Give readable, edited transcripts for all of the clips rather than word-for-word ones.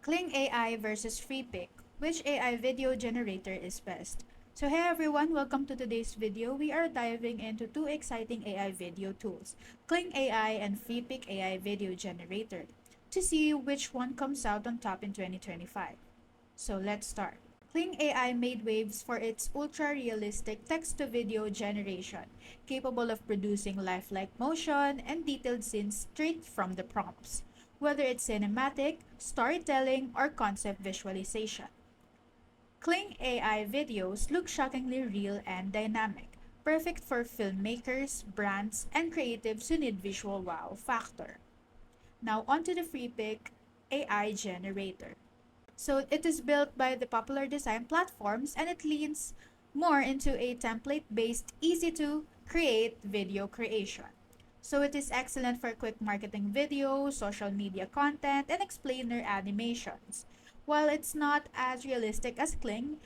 Kling AI versus Freepik. Which AI video generator is best? So hey everyone, welcome to today's video. We are diving into two exciting AI video tools, Kling AI and Freepik AI video generator, to see which one comes out on top in 2025. So let's start. Kling AI made waves for its ultra-realistic text-to-video generation, capable of producing lifelike motion and detailed scenes straight from the prompts, whether it's cinematic, storytelling, or concept visualization. Kling AI videos look shockingly real and dynamic, perfect for filmmakers, brands, and creatives who need visual wow factor. Now onto the Freepik AI generator. So it is built by the popular design platforms and it leans more into a template-based, easy to create video creation. So it is excellent for quick marketing videos, social media content, and explainer animations. While it's not as realistic as Kling,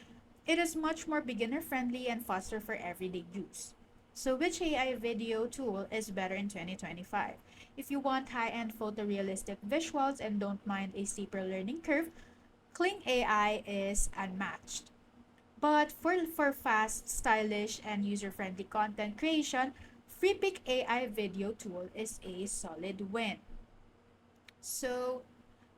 it is much more beginner friendly and faster for everyday use. So which AI video tool is better in 2025? If you want high-end photorealistic visuals and don't mind a steeper learning curve, Kling AI is unmatched. But for fast, stylish, and user-friendly content creation, Freepik AI video tool is a solid win. So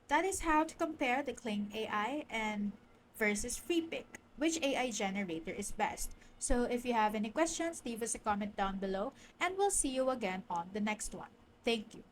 that is how to compare the Kling AI and versus Freepik. Which AI generator is best? So if you have any questions, leave us a comment down below and we'll see you again on the next one. Thank you.